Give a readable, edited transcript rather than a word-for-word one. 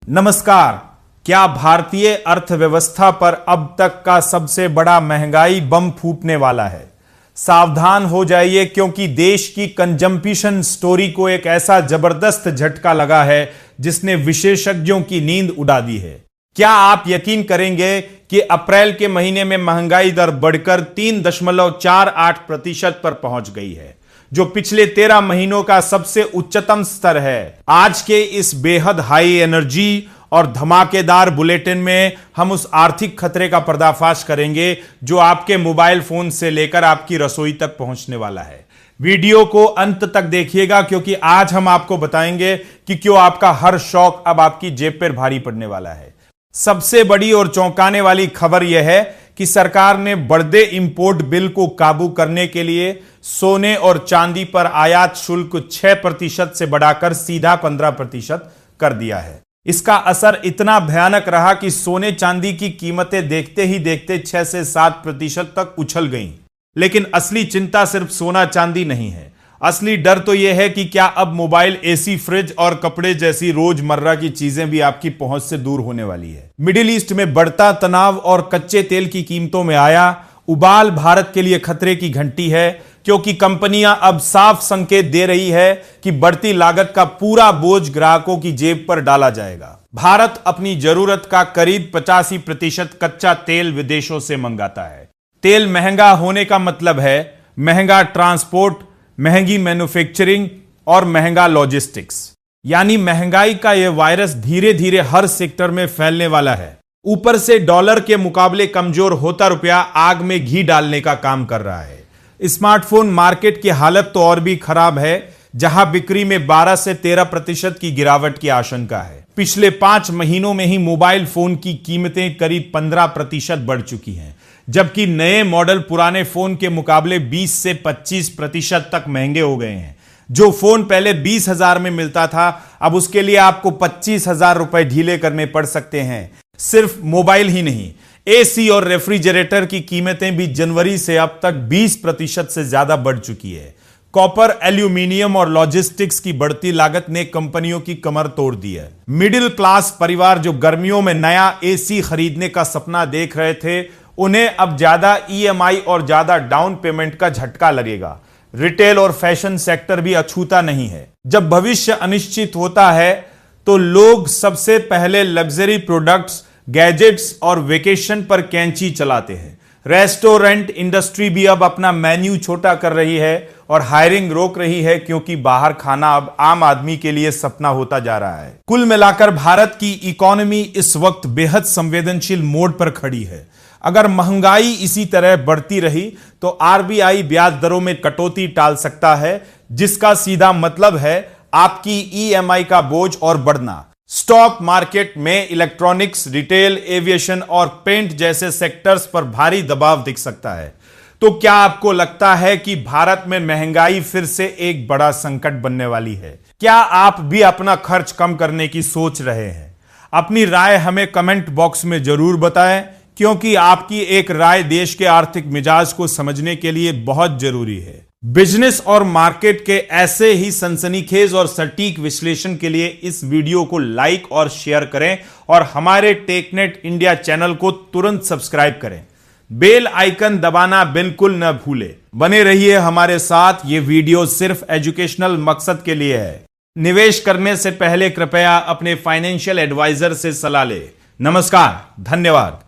नमस्कार। क्या भारतीय अर्थव्यवस्था पर अब तक का सबसे बड़ा महंगाई बम फूटने वाला है? सावधान हो जाइए, क्योंकि देश की कंजम्पशन स्टोरी को एक ऐसा जबरदस्त झटका लगा है जिसने विशेषज्ञों की नींद उड़ा दी है। क्या आप यकीन करेंगे कि अप्रैल के महीने में महंगाई दर बढ़कर 3.48% पर पहुंच गई है, जो पिछले 13 महीनों का सबसे उच्चतम स्तर है। आज के इस बेहद हाई एनर्जी और धमाकेदार बुलेटिन में हम उस आर्थिक खतरे का पर्दाफाश करेंगे जो आपके मोबाइल फोन से लेकर आपकी रसोई तक पहुंचने वाला है। वीडियो को अंत तक देखिएगा, क्योंकि आज हम आपको बताएंगे कि क्यों आपका हर शौक अब आपकी जेब पर भारी पड़ने वाला है। सबसे बड़ी और चौंकाने वाली खबर यह है कि सरकार ने बढ़ते इंपोर्ट बिल को काबू करने के लिए सोने और चांदी पर आयात शुल्क 6% से बढ़ाकर सीधा 15% कर दिया है। इसका असर इतना भयानक रहा कि सोने चांदी की कीमतें देखते ही देखते 6 से 7% तक उछल गईं। लेकिन असली चिंता सिर्फ सोना चांदी नहीं है। असली डर तो यह है कि क्या अब मोबाइल, एसी, फ्रिज और कपड़े जैसी रोजमर्रा की चीजें भी आपकी पहुंच से दूर होने वाली है। मिडिल ईस्ट में बढ़ता तनाव और कच्चे तेल की कीमतों में आया उबाल भारत के लिए खतरे की घंटी है, क्योंकि कंपनियां अब साफ संकेत दे रही है कि बढ़ती लागत का पूरा बोझ ग्राहकों की जेब पर डाला जाएगा। भारत अपनी जरूरत का करीब 85% कच्चा तेल विदेशों से मंगाता है। तेल महंगा होने का मतलब है महंगा ट्रांसपोर्ट, महंगी मैन्युफैक्चरिंग और महंगा लॉजिस्टिक्स। यानी महंगाई का यह वायरस धीरे धीरे हर सेक्टर में फैलने वाला है। ऊपर से डॉलर के मुकाबले कमजोर होता रुपया आग में घी डालने का काम कर रहा है। स्मार्टफोन मार्केट की हालत तो और भी खराब है, जहां बिक्री में 12 से 13% की गिरावट की आशंका है। पिछले 5 महीनों में ही मोबाइल फोन की कीमतें करीब 15% बढ़ चुकी हैं, जबकि नए मॉडल पुराने फोन के मुकाबले 20 से 25% तक महंगे हो गए हैं। जो फोन पहले 20,000 में मिलता था, अब उसके लिए आपको 25,000 रुपए ढीले करने पड़ सकते हैं। सिर्फ मोबाइल ही नहीं, एसी और रेफ्रिजरेटर की कीमतें भी जनवरी से अब तक 20% से ज्यादा बढ़ चुकी है। कॉपर, एल्यूमिनियम और लॉजिस्टिक्स की बढ़ती लागत ने कंपनियों की कमर तोड़ दी है। मिडिल क्लास परिवार जो गर्मियों में नया एसी खरीदने का सपना देख रहे थे, उन्हें अब ज्यादा ईएमआई और ज्यादा डाउन पेमेंट का झटका लगेगा। रिटेल और फैशन सेक्टर भी अछूता नहीं है। जब भविष्य अनिश्चित होता है तो लोग सबसे पहले लग्जरी प्रोडक्ट्स, गैजेट्स और वेकेशन पर कैंची चलाते हैं। रेस्टोरेंट इंडस्ट्री भी अब अपना मेन्यू छोटा कर रही है और हायरिंग रोक रही है, क्योंकि बाहर खाना अब आम आदमी के लिए सपना होता जा रहा है। कुल मिलाकर भारत की इकोनॉमी इस वक्त बेहद संवेदनशील मोड पर खड़ी है। अगर महंगाई इसी तरह बढ़ती रही तो आरबीआई ब्याज दरों में कटौती टाल सकता है, जिसका सीधा मतलब है आपकी ईएमआई का बोझ और बढ़ना। स्टॉक मार्केट में इलेक्ट्रॉनिक्स, रिटेल, एविएशन और पेंट जैसे सेक्टर्स पर भारी दबाव दिख सकता है। तो क्या आपको लगता है कि भारत में महंगाई फिर से एक बड़ा संकट बनने वाली है? क्या आप भी अपना खर्च कम करने की सोच रहे हैं? अपनी राय हमें कमेंट बॉक्स में जरूर बताएं, क्योंकि आपकी एक राय देश के आर्थिक मिजाज को समझने के लिए बहुत जरूरी है। बिजनेस और मार्केट के ऐसे ही सनसनीखेज और सटीक विश्लेषण के लिए इस वीडियो को लाइक और शेयर करें और हमारे टेकनेट इंडिया चैनल को तुरंत सब्सक्राइब करें। बेल आइकन दबाना बिल्कुल न भूलें। बने रहिए हमारे साथ। ये वीडियो सिर्फ एजुकेशनल मकसद के लिए है। निवेश करने से पहले कृपया अपने फाइनेंशियल एडवाइजर से सलाह लें। नमस्कार, धन्यवाद।